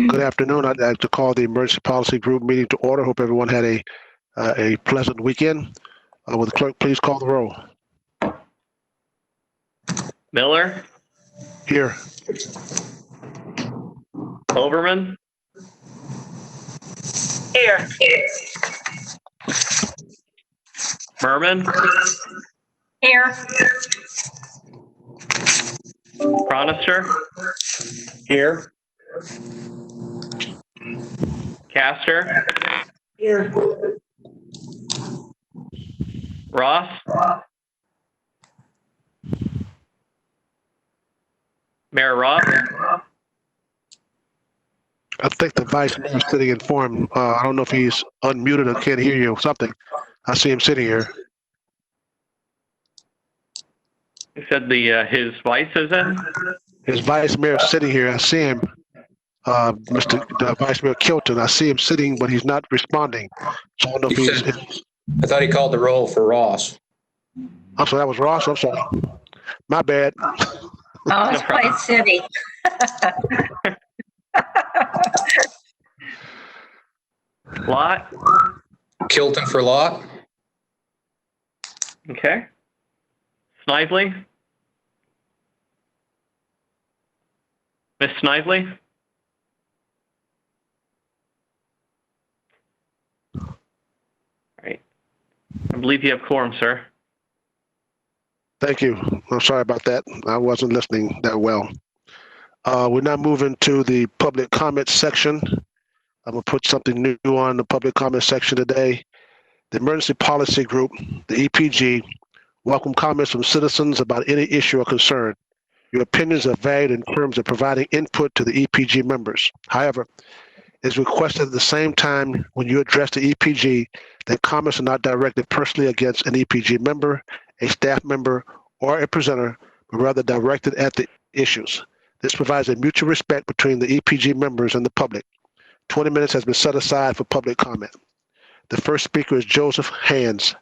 Good afternoon. I'd like to call the Emergency Policy Group meeting to order. Hope everyone had a pleasant weekend. Will the clerk please call the roll? Miller, Here. Overman, Here. Merman, Here. Cronister, Here. Castor, Here. Ross, Mayor Ross, I think the vice mayor is sitting in form. I don't know if he's unmuted or can't hear you or something. I see him sitting here. he said his vice is in. His vice mayor is sitting here. I see him. Mr. Vice Mayor Kilton. I see him sitting, but he's not responding. So I don't know if he's. I thought he called the roll for Ross. I'm sorry, that was Ross. I'm sorry. My bad. Oh, it's quite city. Lot, Kilton for Lot. okay. Snively, Miss Snively, all right. I believe you have quorum, sir. Thank you. I'm sorry about that. I wasn't listening that well. We're now moving to the public comment section. I'm going to put something new on the public comment section today. The Emergency Policy Group, the EPG, welcome comments from citizens about any issue or concern. Your opinions are valued in terms of providing input to the EPG members. However, it's requested at the same time when you address the EPG that comments are not directed personally against an EPG member, a staff member, or a presenter, but rather directed at the issues. This provides a mutual respect between the EPG members and the public. 20 minutes has been set aside for public comment. The first speaker is Joseph Hands.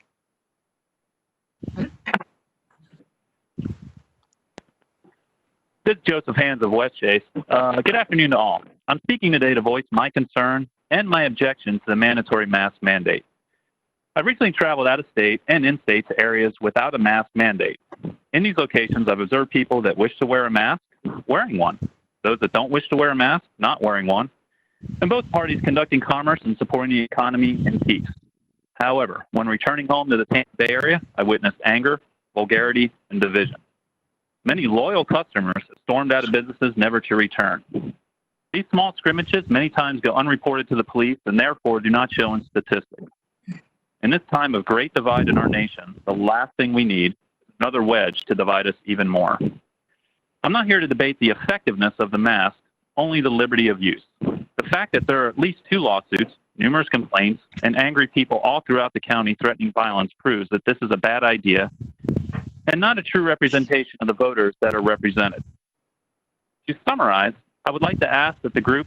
This is Joseph Hands of West Chase. Good afternoon to all. I'm speaking today to voice my concern and my objection to the mandatory mask mandate. I've recently traveled out of state and in-state to areas without a mask mandate. In these locations, I've observed people that wish to wear a mask wearing one, those that don't wish to wear a mask not wearing one, and both parties conducting commerce and supporting the economy in peace. However, when returning home to the Tampa Bay area, I witnessed anger, vulgarity, and division. Many loyal customers stormed out of businesses never to return. These small scrimmages many times go unreported to the police and therefore do not show in statistics. In this time of great divide in our nation, the last thing we need is another wedge to divide us even more. I'm not here to debate the effectiveness of the mask, only the liberty of use. The fact that there are at least 2 lawsuits, numerous complaints, and angry people all throughout the county threatening violence proves that this is a bad idea and not a true representation of the voters that are represented. To summarize, I would like to ask that the group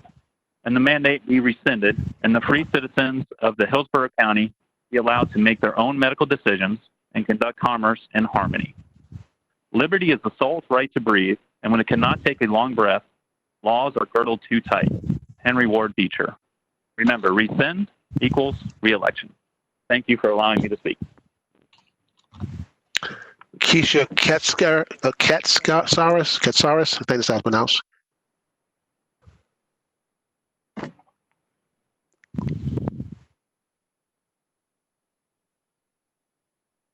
and the mandate be rescinded and the free citizens of the Hillsborough County be allowed to make their own medical decisions and conduct commerce in harmony. Liberty is the soul's right to breathe, and when it cannot take a long breath, laws are girdled too tight. Henry Ward Beecher. Remember, rescind equals re-election. Thank you for allowing me to speak. Keisha Katsaris, I think that's how it's pronounced.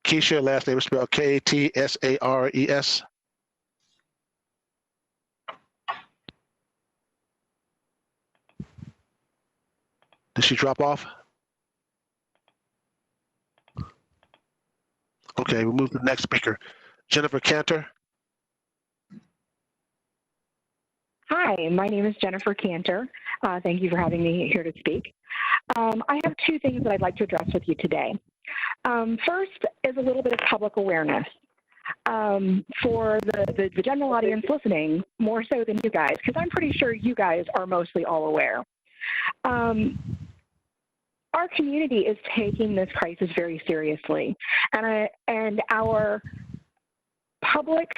Keisha, last name is spelled Katsares. Did she drop off? Okay, we'll move to the next speaker. Jennifer Cantor. Hi, my name is Jennifer Cantor. Thank you for having me here to speak. I have 2 things that I'd like to address with you today. First is a little bit of public awareness for the general audience listening, more so than you guys, because I'm pretty sure you guys are mostly all aware. Our community is taking this crisis very seriously, and our public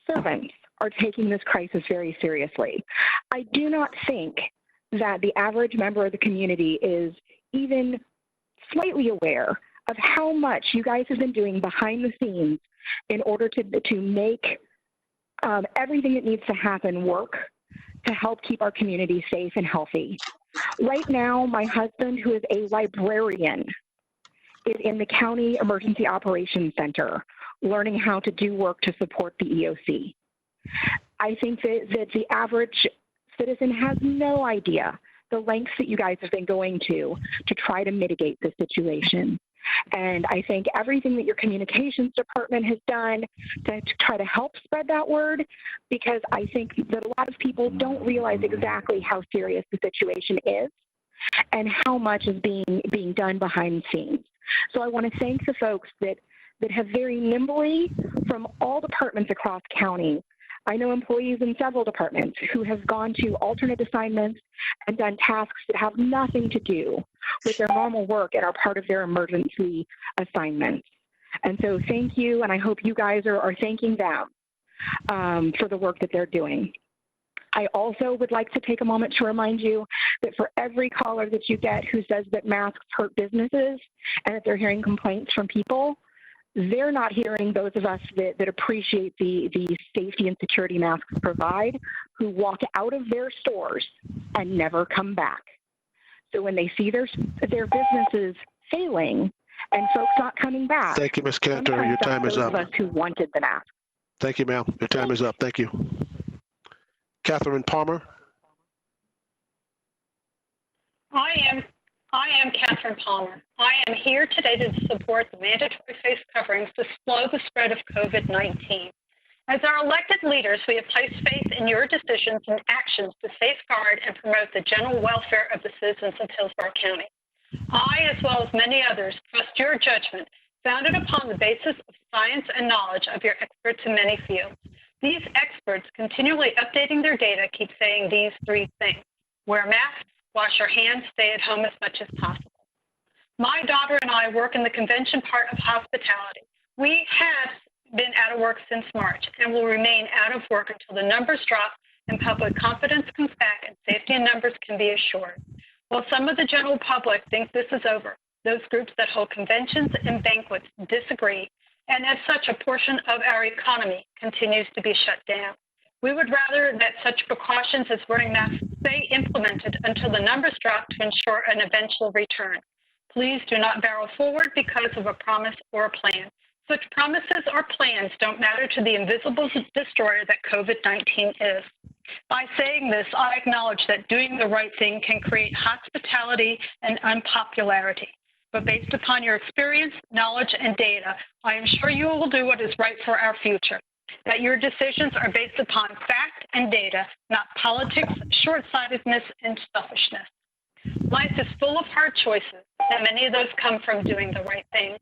servants are taking this crisis very seriously. I do not think that the average member of the community is even slightly aware of how much you guys have been doing behind the scenes in order to make everything that needs to happen work to help keep our community safe and healthy. Right now, my husband, who is a librarian, is in the County Emergency Operations Center learning how to do work to support the EOC. I think that the average citizen has no idea the lengths that you guys have been going to try to mitigate the situation. And I think everything that your communications department has done to try to help spread that word, because I think that a lot of people don't realize exactly how serious the situation is and how much is being done behind the scenes. So I want to thank the folks that have very nimbly, from all departments across county. I know employees in several departments who have gone to alternate assignments and done tasks that have nothing to do with their normal work and are part of their emergency assignments. And so thank you, and I hope you guys are thanking them for the work that they're doing. I also would like to take a moment to remind you that for every caller that you get who says that masks hurt businesses and that they're hearing complaints from people, they're not hearing those of us that appreciate the safety and security masks provide, who walk out of their stores and never come back. So when they see their businesses failing and folks not coming back. Thank you, Ms. Cantor. Your time is up. Those of us who wanted the mask. Thank you, ma'am. Your time is up. Thank you. Catherine Palmer. I am Catherine Palmer. I am here today to support the mandatory face coverings to slow the spread of COVID-19. As our elected leaders, we have placed faith in your decisions and actions to safeguard and promote the general welfare of the citizens of Hillsborough County. I, as well as many others, trust your judgment, founded upon the basis of science and knowledge of your experts in many fields. These experts, continually updating their data, keep saying these three things: wear masks, wash your hands, stay at home as much as possible. My daughter and I work in the convention part of hospitality. We have been out of work since March and will remain out of work until the numbers drop and public confidence comes back and safety in numbers can be assured. While some of the general public think this is over, those groups that hold conventions and banquets disagree, and as such, a portion of our economy continues to be shut down. We would rather that such precautions as wearing masks stay implemented until the numbers drop to ensure an eventual return. Please do not barrel forward because of a promise or a plan. Such promises or plans don't matter to the invisible destroyer that COVID-19 is. By saying this, I acknowledge that doing the right thing can create hospitality and unpopularity. But based upon your experience, knowledge, and data, I am sure you will do what is right for our future. That your decisions are based upon fact and data, not politics, short-sightedness, and selfishness. Life is full of hard choices, and many of those come from doing the right thing.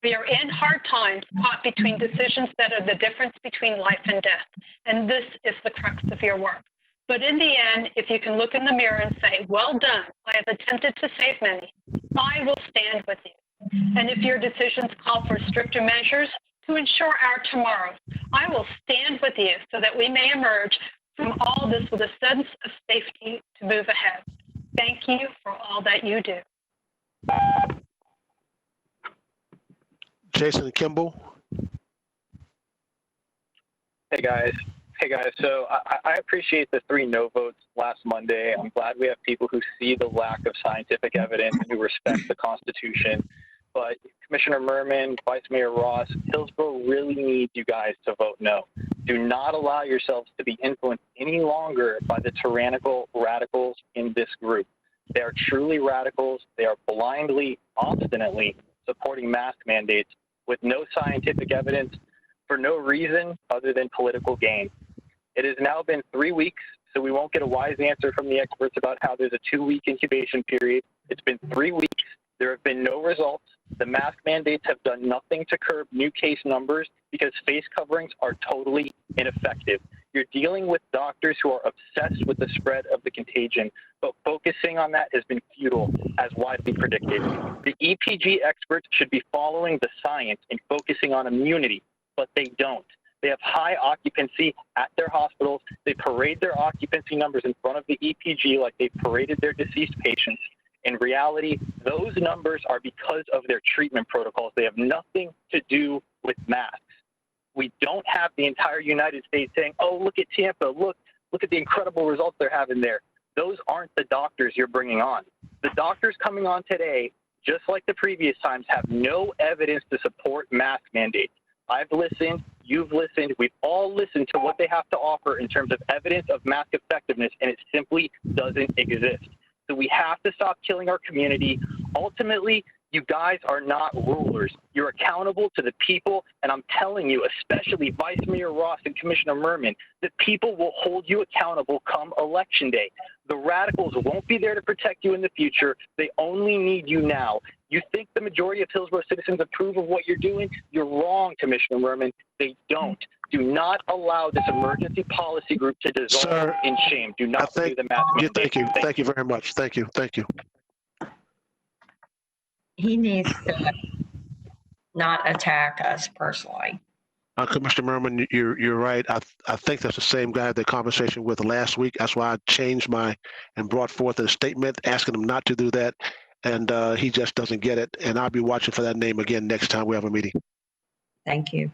We are in hard times, caught between decisions that are the difference between life and death, and this is the crux of your work. But in the end, if you can look in the mirror and say, well done, I have attempted to save many, I will stand with you. And if your decisions call for stricter measures to ensure our tomorrow, I will stand with you so that we may emerge from all this with a sense of safety to move ahead. Thank you for all that you do. Jason Kimball. Hey guys. So I appreciate the 3 no votes last Monday. I'm glad we have people who see the lack of scientific evidence and who respect the Constitution. But Commissioner Merman, Vice Mayor Ross, Hillsborough really needs you guys to vote no. Do not allow yourselves to be influenced any longer by the tyrannical radicals in this group. They are truly radicals. They are blindly, obstinately supporting mask mandates with no scientific evidence for no reason other than political gain. It has now been 3 weeks, so we won't get a wise answer from the experts about how there's a 2-week incubation period. It's been 3 weeks. There have been no results. The mask mandates have done nothing to curb new case numbers because face coverings are totally ineffective. You're dealing with doctors who are obsessed with the spread of the contagion, but focusing on that has been futile, as widely predicted. The EPG experts should be following the science and focusing on immunity, but they don't. They have high occupancy at their hospitals. They parade their occupancy numbers in front of the EPG like they paraded their deceased patients. In reality, those numbers are because of their treatment protocols. They have nothing to do with masks. We don't have the entire United States saying, oh, look at Tampa, look at the incredible results they're having there. Those aren't the doctors you're bringing on. The doctors coming on today, just like the previous times, have no evidence to support mask mandates. I've listened, you've listened, we've all listened to what they have to offer in terms of evidence of mask effectiveness, and it simply doesn't exist. So we have to stop killing our community. Ultimately, you guys are not rulers. You're accountable to the people, and I'm telling you, especially Vice Mayor Ross and Commissioner Merman, the people will hold you accountable come Election Day. The radicals won't be there to protect you in the future. They only need you now. You think the majority of Hillsborough citizens approve of what you're doing? You're wrong, Commissioner Merman. They don't. Do not allow this emergency policy group to dissolve in shame. Do not do the mask mandate. Thank you. Thank you very much. Thank you. Thank you. He needs to not attack us personally. Commissioner Merman, you're right. I think that's the same guy I had the conversation with last week. That's why I changed and brought forth a statement asking him not to do that. And he just doesn't get it. And I'll be watching for that name again next time we have a meeting. Thank you.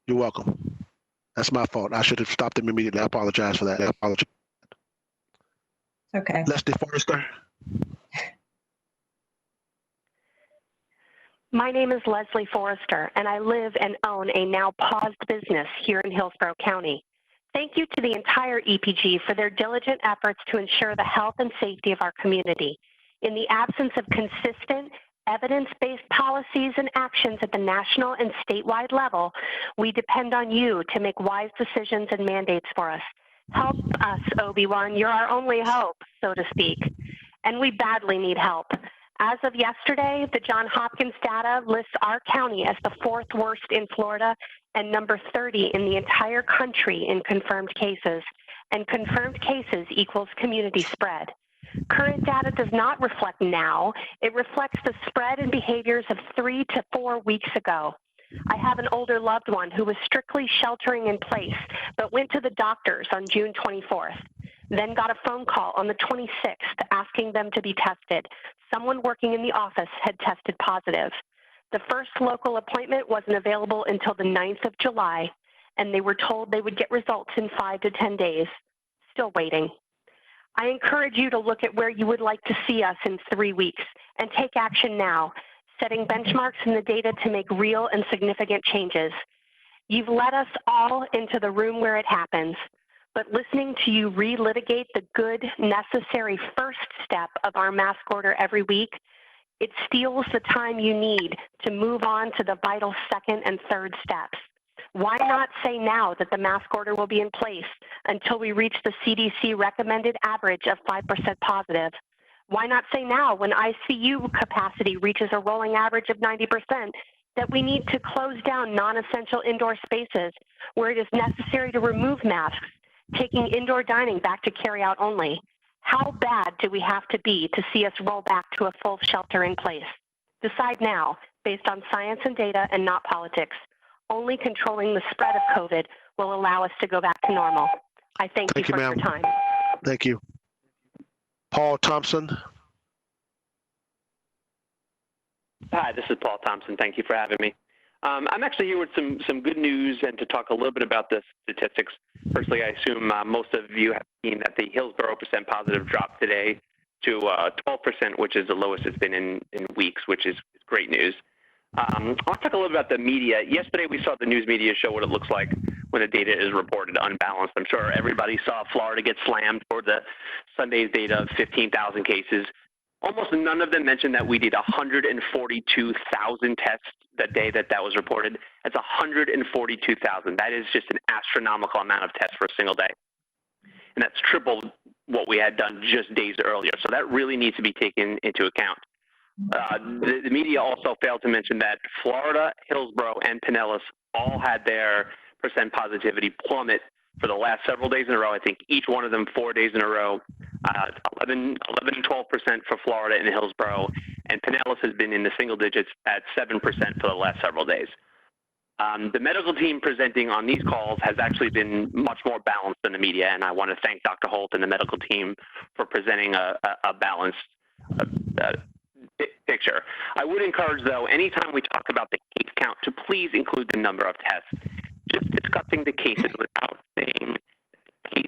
You're welcome. That's my fault. I should have stopped him immediately. I apologize for that. I apologize. Okay. Leslie Forrester. My name is Leslie Forrester, and I live and own a now paused business here in Hillsborough County. Thank you to the entire EPG for their diligent efforts to ensure the health and safety of our community. In the absence of consistent, evidence-based policies and actions at the national and statewide level, we depend on you to make wise decisions and mandates for us. Help us, Obi-Wan. You're our only hope, so to speak. And we badly need help. As of yesterday, the Johns Hopkins data lists our county as the 4th worst in Florida and number 30 in the entire country in confirmed cases. And confirmed cases equals community spread. Current data does not reflect now. It reflects the spread and behaviors of 3 to 4 weeks ago. I have an older loved one who was strictly sheltering in place, but went to the doctors on June 24th. Then got a phone call on the 26th asking them to be tested. Someone working in the office had tested positive. The first local appointment wasn't available until the 9th of July, and they were told they would get results in 5 to 10 days. Still waiting. I encourage you to look at where you would like to see us in 3 weeks and take action now, setting benchmarks in the data to make real and significant changes. You've led us all into the room where it happens, but listening to you relitigate the good, necessary first step of our mask order every week, it steals the time you need to move on to the vital second and third steps. Why not say now that the mask order will be in place until we reach the CDC recommended average of 5% positive? Why not say now when ICU capacity reaches a rolling average of 90% that we need to close down non-essential indoor spaces where it is necessary to remove masks, taking indoor dining back to carry out only? How bad do we have to be to see us roll back to a full shelter in place? Decide now, based on science and data and not politics. Only controlling the spread of COVID will allow us to go back to normal. I thank you for your time. Thank you. Paul Thompson. Hi, this is Paul Thompson. Thank you for having me. I'm actually here with some good news and to talk a little bit about the statistics. Firstly, I assume most of you have seen that the Hillsborough percent positive dropped today to 12%, which is the lowest it's been in weeks, which is great news. I'll talk a little bit about the media. Yesterday, we saw the news media show what it looks like when the data is reported unbalanced. I'm sure everybody saw Florida get slammed for the Sunday's data of 15,000 cases. Almost none of them mentioned that we did 142,000 tests that day that was reported. That's 142,000. That is just an astronomical amount of tests for a single day. And that's triple what we had done just days earlier. So that really needs to be taken into account. The media also failed to mention that Florida, Hillsborough, and Pinellas all had their percent positivity plummet for the last several days in a row. I think each one of them 4 days in a row, 11 and 12% for Florida and Hillsborough, and Pinellas has been in the single digits at 7% for the last several days. The medical team presenting on these calls has actually been much more balanced than the media, and I want to thank Dr. Holt and the medical team for presenting a balanced picture. I would encourage, though, anytime we talk about the case count, to please include the number of tests. Just discussing the cases without saying case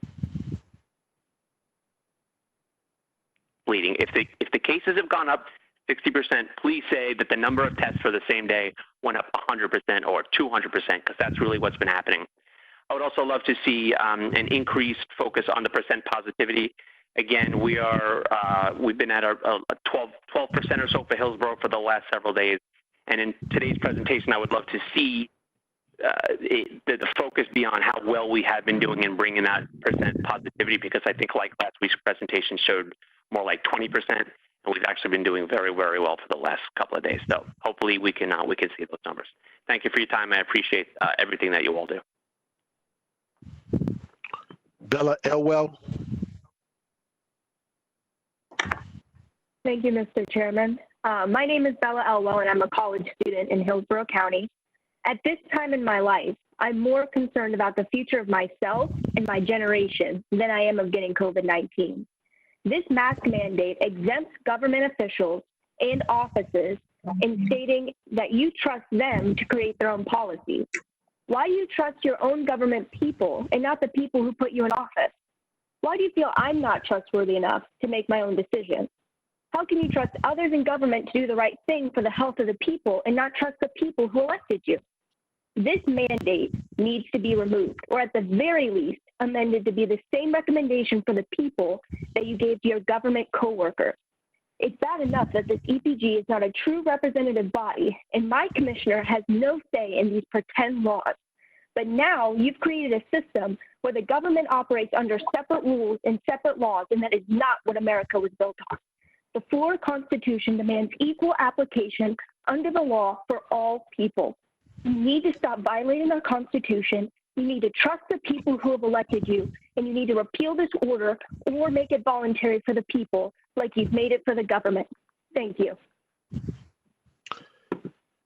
bleeding. If the cases have gone up 60%, please say that the number of tests for the same day went up 100% or 200%, because that's really what's been happening. I would also love to see an increased focus on the percent positivity. Again, we've been at a 12% or so for Hillsborough for the last several days. And in today's presentation, I would love to see the focus be on how well we have been doing in bringing that percent positivity, because I think like last week's presentation showed more like 20%, and we've actually been doing very, very well for the last couple of days. So hopefully we can see those numbers. Thank you for your time. I appreciate everything that you all do. Bella Elwell. Thank you, Mr. Chairman. My name is Bella Elwell, and I'm a college student in Hillsborough County. At this time in my life, I'm more concerned about the future of myself and my generation than I am of getting COVID-19. This mask mandate exempts government officials and offices in stating that you trust them to create their own policies. Why do you trust your own government people and not the people who put you in office? Why do you feel I'm not trustworthy enough to make my own decisions? How can you trust others in government to do the right thing for the health of the people and not trust the people who elected you? This mandate needs to be removed, or at the very least, amended to be the same recommendation for the people that you gave to your government coworkers. It's bad enough that this EPG is not a true representative body, and my commissioner has no say in these pretend laws. But now you've created a system where the government operates under separate rules and separate laws, and that is not what America was built on. The Florida Constitution demands equal application under the law for all people. You need to stop violating our Constitution. You need to trust the people who have elected you, and you need to repeal this order or make it voluntary for the people like you've made it for the government. Thank you.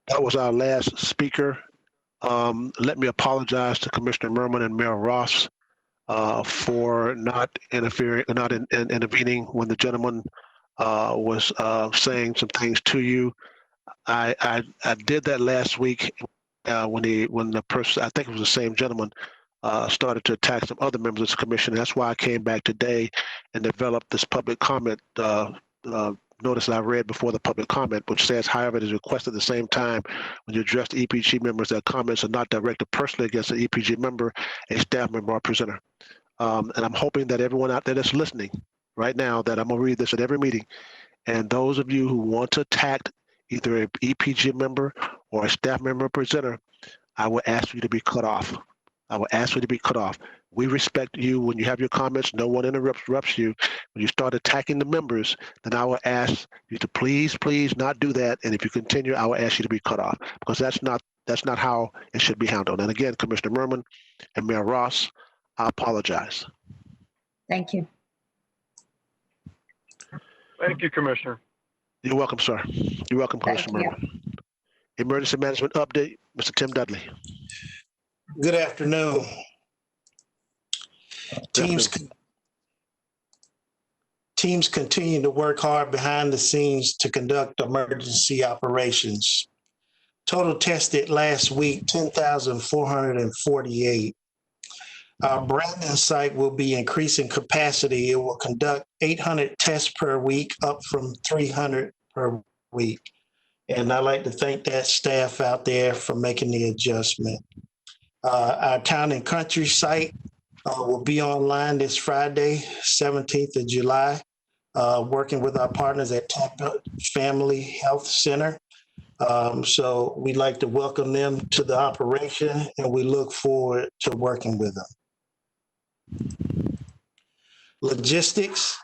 That was our last speaker. Let me apologize to Commissioner Merman and Mayor Ross for not intervening when the gentleman was saying some things to you. I did that last week when the person, I think it was the same gentleman, started to attack some other members of the commission. That's why I came back today and developed this public comment notice that I read before the public comment, which says, however, it is requested at the same time when you address the EPG members that comments are not directed personally against an EPG member, a staff member, or presenter. And I'm hoping that everyone out there that's listening right now, that I'm going to read this at every meeting, and those of you who want to attack either an EPG member or a staff member or presenter, I will ask you to be cut off. I will ask you to be cut off. We respect you when you have your comments. No one interrupts you. When you start attacking the members, then I will ask you to please not do that. And if you continue, I will ask you to be cut off, because that's not how it should be handled. And again, Commissioner Merman and Mayor Ross, I apologize. Thank you. Thank you, Commissioner. You're welcome, sir. You're welcome, Commissioner Merman. Emergency Management Update, Mr. Tim Dudley. Good afternoon. Teams continue to work hard behind the scenes to conduct emergency operations. Total tested last week, 10,448. Our Brandon site will be increasing capacity. It will conduct 800 tests per week, up from 300 per week. And I'd like to thank that staff out there for making the adjustment. Our Town and Country site will be online this Friday, 17th of July, working with our partners at Tampa Family Health Center. So we'd like to welcome them to the operation, and we look forward to working with them. Logistics.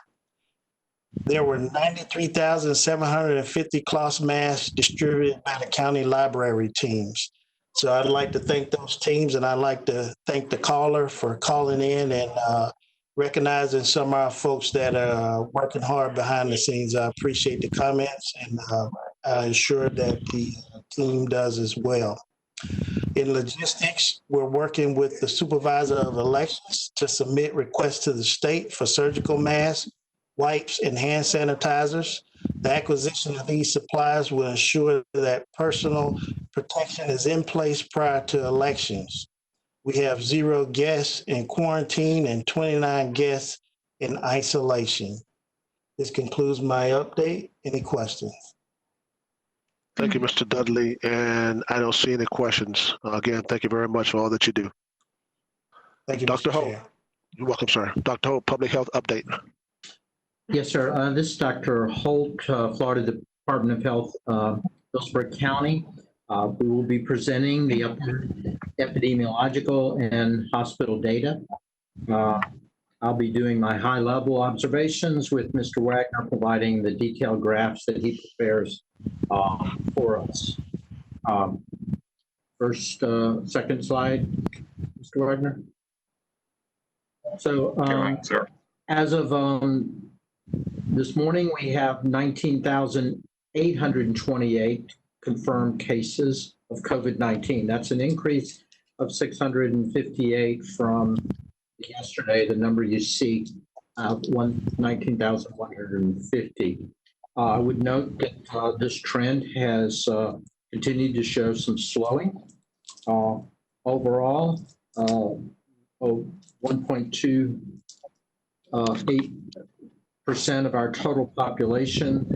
There were 93,750 cloth masks distributed by the county library teams. So I'd like to thank those teams, and I'd like to thank the caller for calling in and recognizing some of our folks that are working hard behind the scenes. I appreciate the comments, and I'm sure that the team does as well. In logistics, we're working with the supervisor of elections to submit requests to the state for surgical masks, wipes, and hand sanitizers. The acquisition of these supplies will ensure that personal protection is in place prior to elections. We have 0 guests in quarantine and 29 guests in isolation. This concludes my update. Any questions? Thank you, Mr. Dudley, and I don't see any questions. Again, thank you very much for all that you do. Thank you, Dr. Mr. Holt. Chair. You're welcome, sir. Dr. Holt, Public Health Update. Yes, sir. This is Dr. Holt, Florida Department of Health, Hillsborough County. We will be presenting the epidemiological and hospital data. I'll be doing my high-level observations with Mr. Wagner providing the detailed graphs that he prepares for us. Second slide, Mr. Wagner. So as of this morning, we have 19,828 confirmed cases of COVID-19. That's an increase of 658 from yesterday, the number you see, 19,150. I would note that this trend has continued to show some slowing. Overall, 1.28% of our total population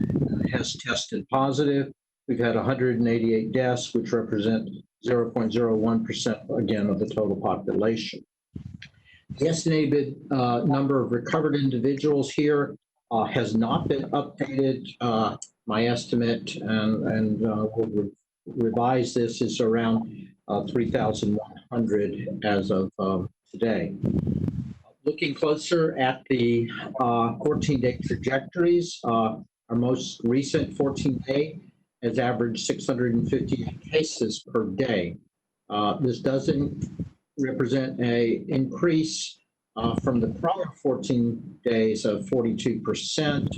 has tested positive. We've had 188 deaths, which represent 0.01% again of the total population. The estimated number of recovered individuals here has not been updated. My estimate, and we'll revise this, is around 3,100 as of today. Looking closer at the 14-day trajectories, our most recent 14-day has averaged 658 cases per day. This doesn't represent an increase from the prior 14 days of 42%.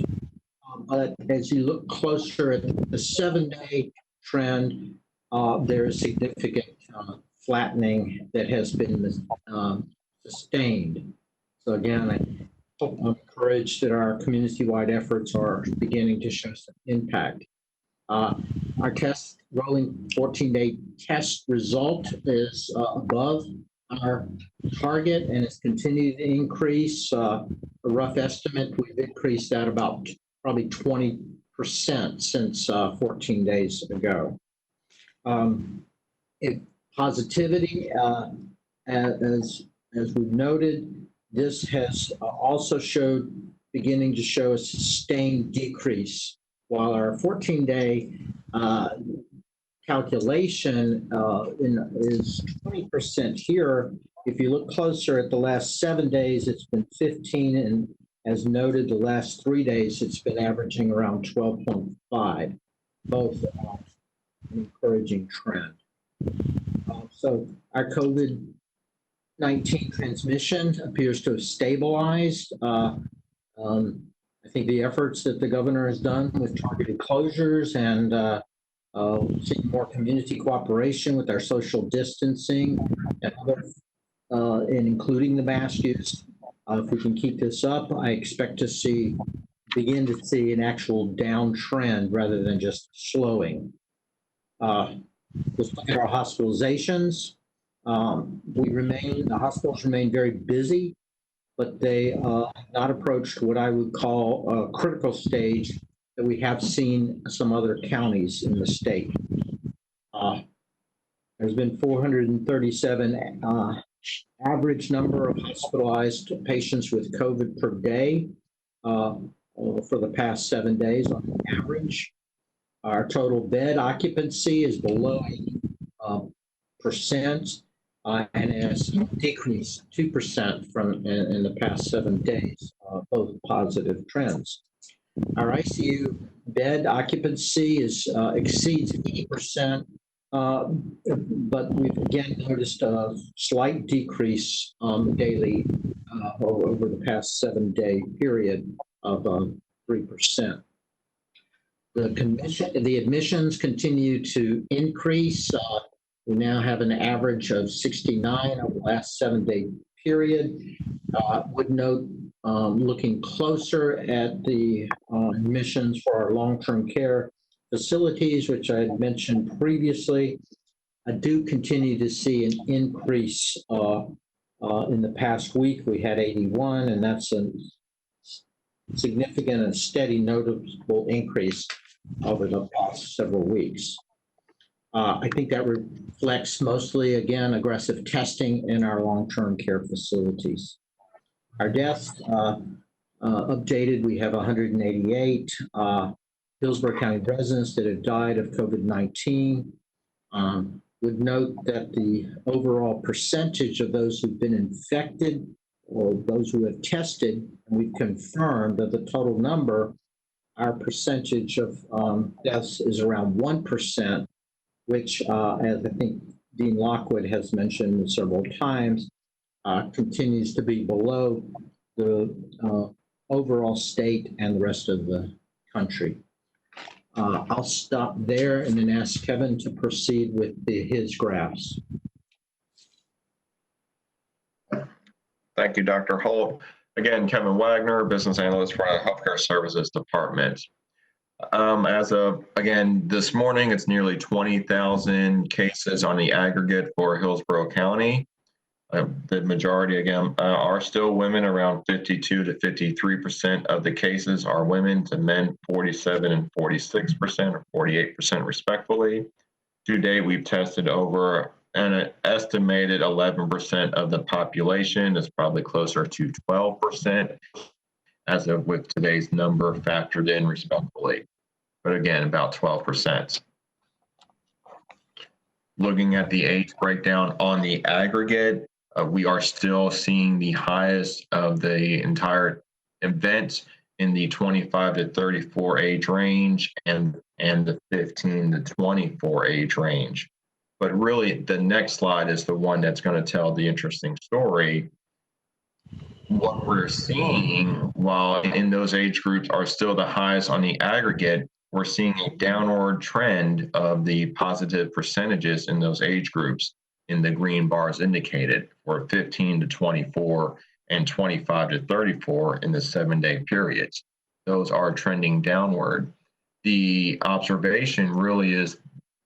But as you look closer at the 7-day trend, there is significant flattening that has been sustained. So again, I'm encouraged that our community-wide efforts are beginning to show some impact. Our test rolling 14-day test result is above our target and has continued to increase. A rough estimate, we've increased that about probably 20% since 14 days ago. Positivity, as we've noted, this has also beginning to show a sustained decrease. While our 14-day calculation is 20% here, if you look closer at the last 7 days, it's been 15, and as noted, the last 3 days, it's been averaging around 12.5, both an encouraging trend. So our COVID-19 transmission appears to have stabilized. I think the efforts that the governor has done with targeted closures and seeing more community cooperation with our social distancing and other, and including the mask use, if we can keep this up, I expect to begin to see an actual downtrend rather than just slowing. Let's look at our hospitalizations. The hospitals remain very busy, but they have not approached what I would call a critical stage that we have seen some other counties in the state. There's been 437 average number of hospitalized patients with COVID per day for the past 7 days on average. Our total bed occupancy is below 8%. And has decreased 2% in the past 7 days, both positive trends. Our ICU bed occupancy exceeds 80%, but we've again noticed a slight decrease daily over the past 7-day period of 3%. The admissions continue to increase. We now have an average of 69 over the last 7-day period. Would note, looking closer at the admissions for our long-term care facilities, which I had mentioned previously, I do continue to see an increase. In the past week, we had 81, and that's a significant and steady noticeable increase over the past several weeks. I think that reflects mostly, again, aggressive testing in our long-term care facilities. Our deaths updated, we have 188 Hillsborough County residents that have died of COVID-19. Would note that the overall percentage of those who've been infected or those who have tested, and we've confirmed that the total number, our percentage of deaths is around 1%, which, as I think Dean Lockwood has mentioned several times, continues to be below the overall state and the rest of the country. I'll stop there and then ask Kevin to proceed with his graphs. Thank you, Dr. Holt. Again, Kevin Wagner, Business Analyst for the Healthcare Services Department. As of, again, this morning, it's nearly 20,000 cases on the aggregate for Hillsborough County. The majority, again, are still women. Around 52 to 53% of the cases are women, to men 47 and 46% or 48% respectively. To date, we've tested over an estimated 11% of the population. It's probably closer to 12% as of with today's number factored in respectively. But again, about 12%. Looking at the age breakdown on the aggregate, we are still seeing the highest of the entire event in the 25 to 34 age range and the 15 to 24 age range. But really, the next slide is the one that's going to tell the interesting story. What we're seeing, while in those age groups are still the highest on the aggregate, we're seeing a downward trend of the positive percentages in those age groups in the green bars indicated for 15 to 24 and 25 to 34 in the 7-day periods. Those are trending downward. The observation really is,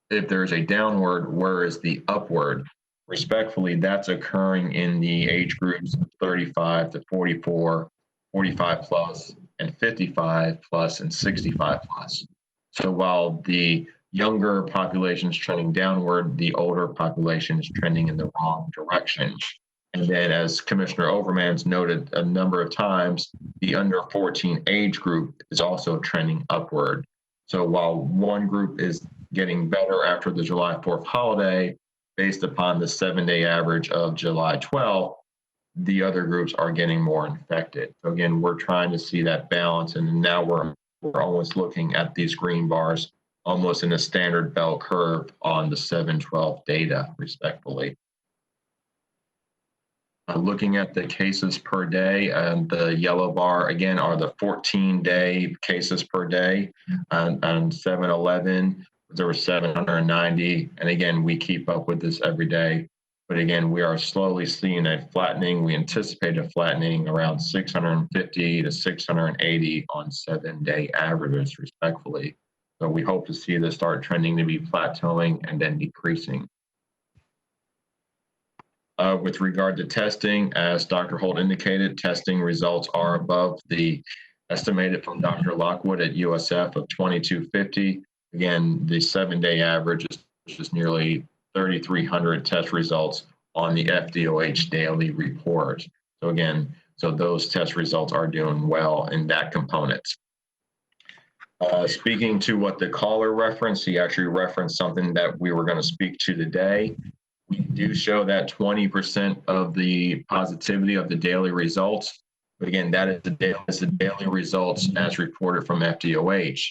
if there's a downward, where is the upward? Respectfully, that's occurring in the age groups 35 to 44, 45 plus, and 55 plus, and 65 plus. So while the younger population is trending downward, the older population is trending in the wrong direction. And then, as Commissioner Overmans noted a number of times, the under 14 age group is also trending upward. So while one group is getting better after the July 4th holiday, based upon the 7-day average of July 12th, the other groups are getting more infected. So again, we're trying to see that balance, and now we're almost looking at these green bars almost in a standard bell curve on the 7/12 data, respectively. Looking at the cases per day, the yellow bar, again, are the 14-day cases per day. On 7/11, there were 790. And again, we keep up with this every day. But again, we are slowly seeing a flattening. We anticipate a flattening around 650 to 680 on 7-day averages, respectively. So we hope to see this start trending to be plateauing and then decreasing. With regard to testing, as Dr. Holt indicated, testing results are above the estimated from Dr. Lockwood at USF of 2250. Again, the 7-day average is just nearly 3,300 test results on the FDOH daily report. So again, so those test results are doing well in that component. Speaking to what the caller referenced, he actually referenced something that we were going to speak to today. We do show that 20% of the positivity of the daily results, but again, that is the daily results as reported from FDOH.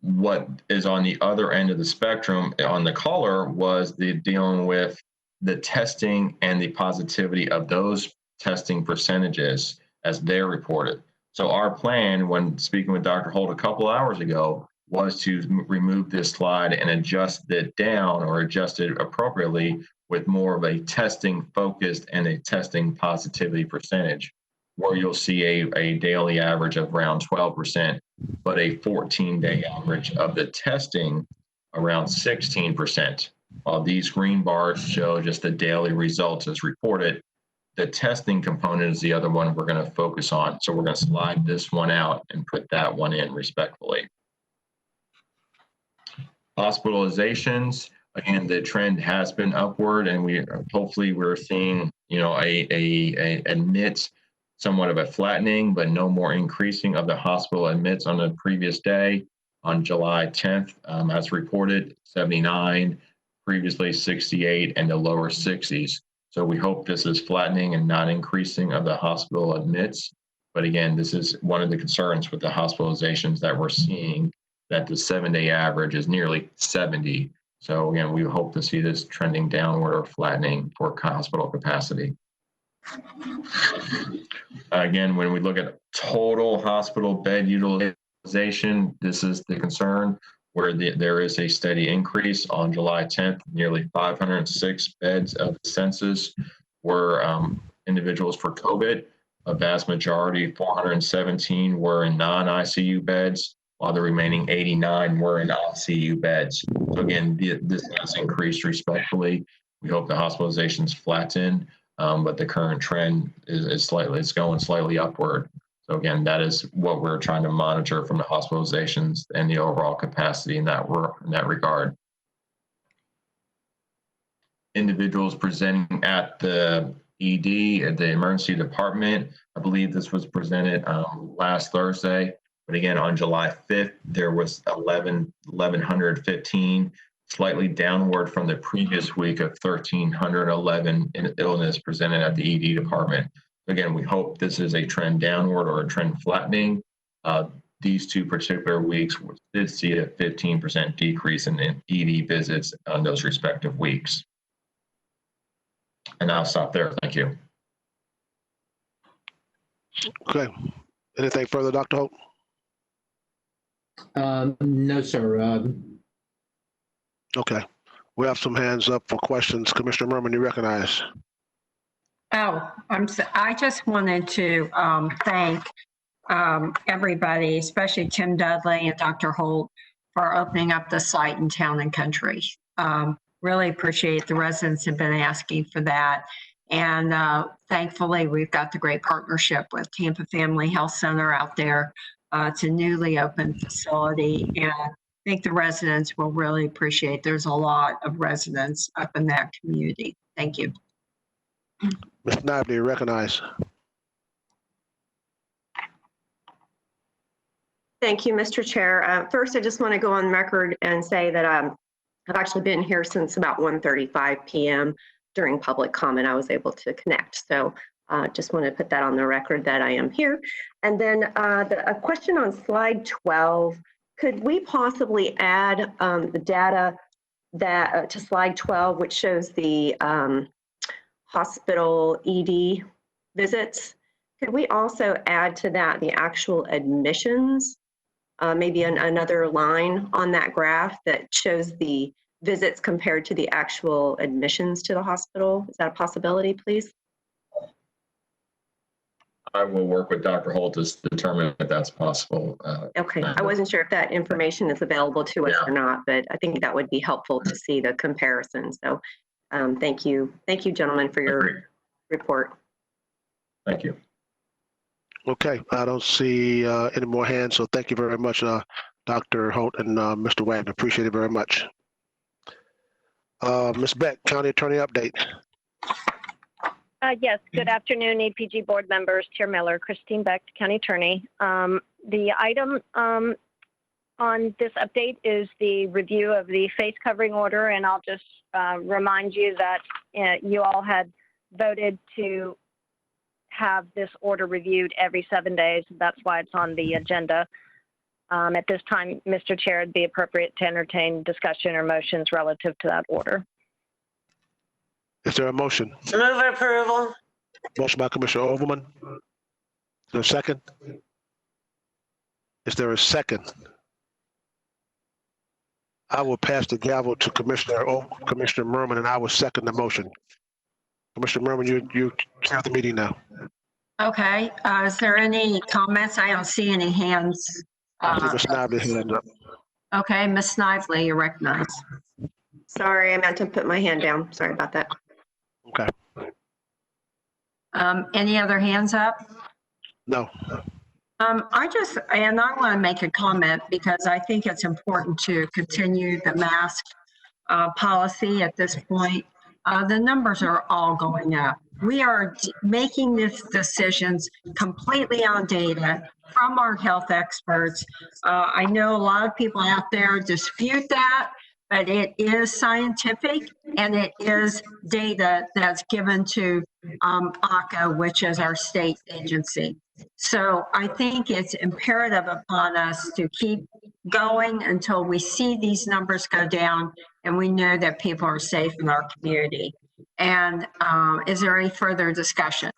What is on the other end of the spectrum on the caller was the dealing with the testing and the positivity of those testing percentages as they're reported. So our plan, when speaking with Dr. Holt a couple hours ago, was to remove this slide and adjust it down or adjust it appropriately with more of a testing focused and a testing positivity percentage, where you'll see a daily average of around 12%, but a 14-day average of the testing around 16%. While these green bars show just the daily results as reported, the testing component is the other one we're going to focus on. So we're going to slide this one out and put that one in respectfully. Hospitalizations, again, the trend has been upward, and we're seeing, a admits, somewhat of a flattening, but no more increasing of the hospital admits on the previous day. On July 10th, as reported, 79, previously 68, and the lower 60s. So we hope this is flattening and not increasing of the hospital admits. But again, this is one of the concerns with the hospitalizations that we're seeing, that the 7-day average is nearly 70. So again, we hope to see this trending downward or flattening for hospital capacity. Again, when we look at total hospital bed utilization, this is the concern, where there is a steady increase. On July 10th, nearly 506 beds of the census were individuals for COVID. A vast majority, 417, were in non-ICU beds, while the remaining 89 were in ICU beds. So again, this has increased respectfully. We hope the hospitalizations flatten, but the current trend is going slightly upward. So again, that is what we're trying to monitor from the hospitalizations and the overall capacity in that regard. Individuals presenting at the ED, at the emergency department, I believe this was presented last Thursday. But again, on July 5th, there was 1,115, slightly downward from the previous week of 1,311 in illness presented at the ED department. Again, we hope this is a trend downward or a trend flattening. These two particular weeks did see a 15% decrease in ED visits on those respective weeks. And I'll stop there. Thank you. Okay. Anything further, Dr. Holt? No, sir. Okay. We have some hands up for questions. Commissioner Merman, you recognize. Oh, I just wanted to thank everybody, especially Tim Dudley and Dr. Holt, for opening up the site in Town and Country. Really appreciate the residents have been asking for that. And thankfully, we've got the great partnership with Tampa Family Health Center out there. It's a newly opened facility, and I think the residents will really appreciate. There's a lot of residents up in that community. Thank you. Ms. Snively, recognize. Thank you, Mr. Chair. First, I just want to go on record and say that I've actually been here since about 1:35 p.m. During public comment, I was able to connect. So just want to put that on the record that I am here. And then a question on slide 12. Could we possibly add the data that to slide 12, which shows the hospital ED visits? Could we also add to that the actual admissions? Maybe another line on that graph that shows the visits compared to the actual admissions to the hospital? Is that a possibility, please? I will work with Dr. Holt to determine if that's possible. Okay, I wasn't sure if that information is available to us or not, but I think that would be helpful to see the comparison. So thank you, gentlemen, for your report. Thank you. Okay, I don't see any more hands, so thank you very much, Dr. Holt and Mr. Wagner. Appreciate it very much. Ms. Beck, County Attorney update. Yes, good afternoon, EPG board members, Chair Miller, Christine Beck, County Attorney. The item on this update is the review of the face covering order, and I'll just remind you that you all had voted to have this order reviewed every 7 days. That's why it's on the agenda. At this time, Mr. Chair, it'd be appropriate to entertain discussion or motions relative to that order. Is there a motion? Move approval. Motion by Commissioner Overman. Is there a second? Is there a second? I will pass the gavel to Commissioner Merman, and I will second the motion. Commissioner Merman, you chair the meeting now. Okay, is there any comments? I don't see any hands. I see Ms. Snively's hand up. Okay, Ms. Snively, you're recognized. Sorry, I meant to put my hand down. Sorry about that. Okay. Any other hands up? No. I want to make a comment because I think it's important to continue the mask policy at this point. The numbers are all going up. We are making these decisions completely on data from our health experts. I know a lot of people out there dispute that, but it is scientific and it is data that's given to ACA, which is our state agency. So I think it's imperative upon us to keep going until we see these numbers go down and we know that people are safe in our community. And is there any further discussion?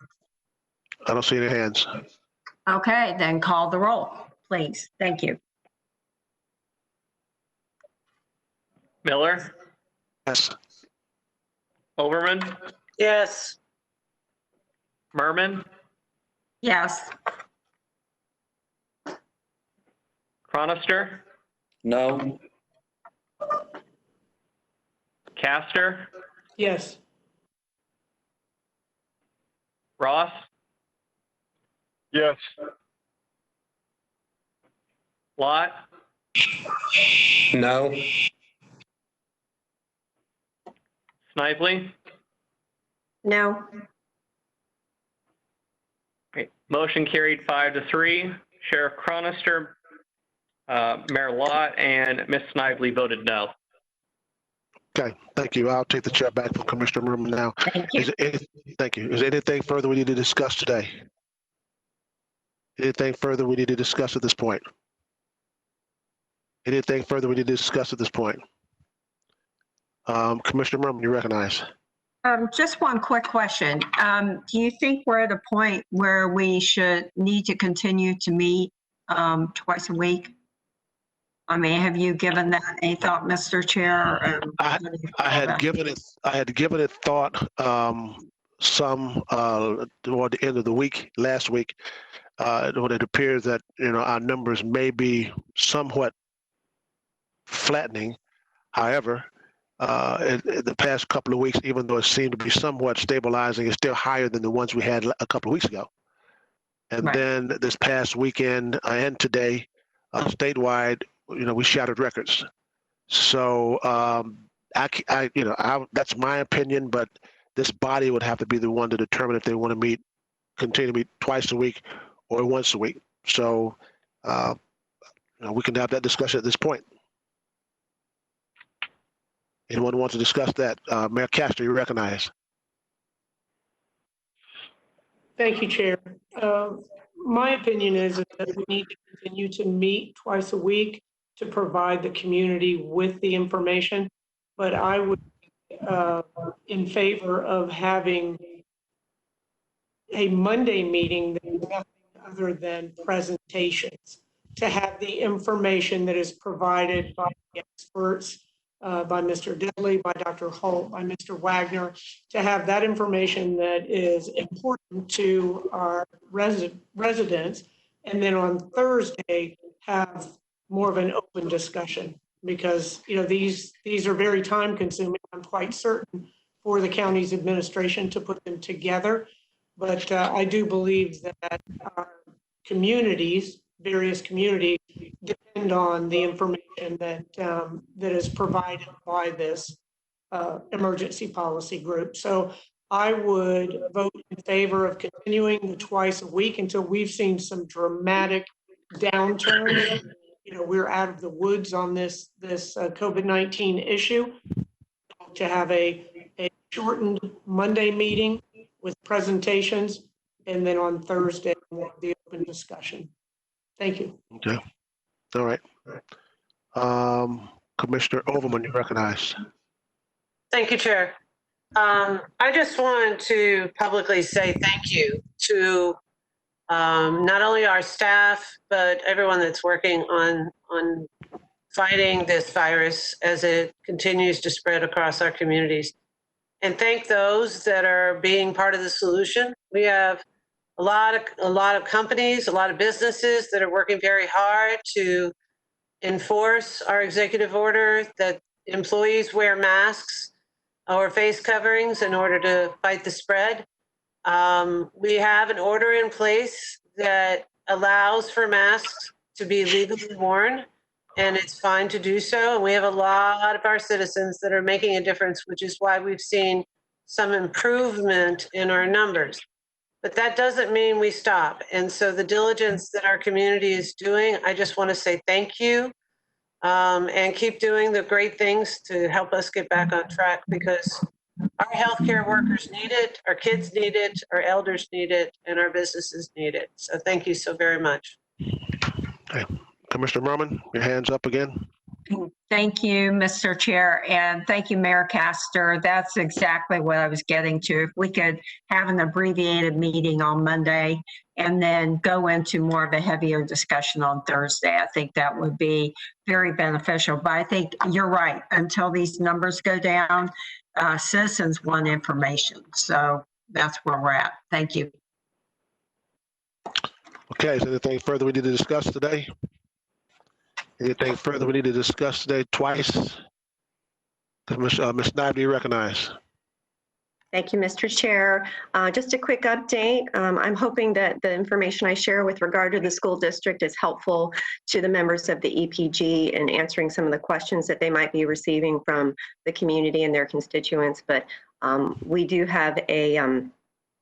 I don't see any hands. Okay, then call the roll, please. Thank you. Miller? Yes. Overman? Yes. Merman? Yes. Cronister? No. Castor? Yes. Ross? Yes. Lott? No. Snively? No. Okay. Motion carried 5-3. Sheriff Cronister, Mayor Lott, and Ms. Snively voted no. Okay, thank you. I'll take the chair back from Commissioner Merman now. Thank you. Thank you. Is there anything further we need to discuss today? Anything further we need to discuss at this point? Anything further we need to discuss at this point? Commissioner Merman, you recognize. Just one quick question. Do you think we're at a point where we need to continue to meet twice a week? I mean, have you given that a thought, Mr. Chair? I had given it thought some toward the end of the week, last week, when it appears that our numbers may be somewhat flattening. However, in the past couple of weeks, even though it seemed to be somewhat stabilizing, it's still higher than the ones we had a couple of weeks ago. And Right. then this past weekend and today, statewide, we shattered records. So that's my opinion, but this body would have to be the one to determine if they want to continue to meet twice a week or once a week. So we can have that discussion at this point. Anyone want to discuss that? Mayor Castor, you recognize. Thank you, Chair. My opinion is that we need to continue to meet twice a week to provide the community with the information. But I would be in favor of having a Monday meeting that is nothing other than presentations, to have the information that is provided by the experts, by Mr. Dudley, by Dr. Holt, by Mr. Wagner, to have that information that is important to our residents. And then on Thursday, have more of an open discussion, because these are very time consuming. I'm quite certain for the county's administration to put them together. But I do believe that our communities, various communities, depend on the information that is provided by this emergency policy group. So I would vote in favor of continuing the twice a week until we've seen some dramatic downturn. We're out of the woods on this COVID-19 issue. To have a shortened Monday meeting with presentations, and then on Thursday, the open discussion. Thank you. Okay. All right. Commissioner Overman, you recognize. Thank you, Chair. I just wanted to publicly say thank you to not only our staff, but everyone that's working on fighting this virus as it continues to spread across our communities. And thank those that are being part of the solution. We have a lot of companies, a lot of businesses that are working very hard to enforce our executive order that employees wear masks or face coverings in order to fight the spread. We have an order in place that allows for masks to be legally worn, and it's fine to do so. And we have a lot of our citizens that are making a difference, which is why we've seen some improvement in our numbers. But that doesn't mean we stop. And so the diligence that our community is doing, I just want to say thank you, and keep doing the great things to help us get back on track, because our healthcare workers need it, our kids need it, our elders need it, and our businesses need it. So thank you so very much. Okay. Commissioner Merman, your hand's up again. Thank you, Mr. Chair, and thank you, Mayor Castor. That's exactly what I was getting to. If we could have an abbreviated meeting on Monday and then go into more of a heavier discussion on Thursday, I think that would be very beneficial. But I think you're right. Until these numbers go down, citizens want information. So that's where we're at. Thank you. Okay, is there anything further we need to discuss today? Anything further we need to discuss today twice? Ms. Snively, you recognize. Thank you, Mr. Chair. Just a quick update. I'm hoping that the information I share with regard to the school district is helpful to the members of the EPG in answering some of the questions that they might be receiving from the community and their constituents. But we do have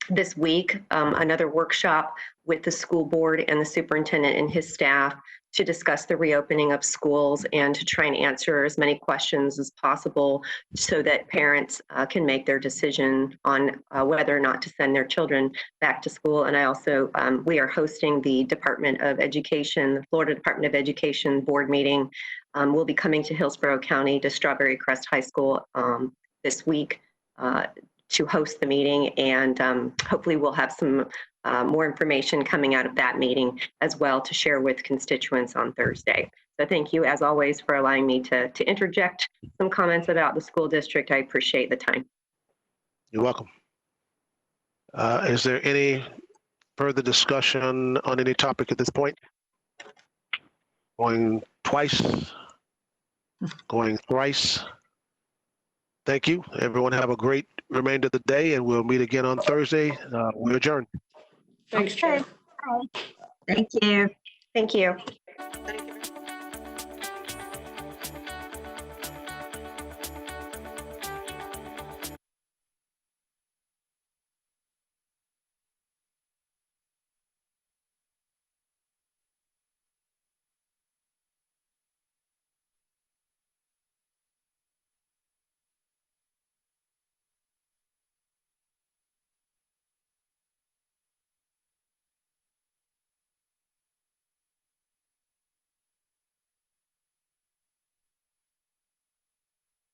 this week another workshop with the school board and the superintendent and his staff to discuss the reopening of schools and to try and answer as many questions as possible so that parents can make their decision on whether or not to send their children back to school. And I also, we are hosting the Department of Education, the Florida Department of Education board meeting. We'll be coming to Hillsborough County to Strawberry Crest High School this week to host the meeting, and hopefully we'll have some more information coming out of that meeting as well to share with constituents on Thursday. So thank you, as always, for allowing me to interject some comments about the school district. I appreciate the time. You're welcome. Is there any further discussion on any topic at this point? Going twice, going thrice. Thank you. Everyone have a great remainder of the day, and we'll meet again on Thursday. We adjourn. Thanks, Chair. Thank you. Thank you. Thank you.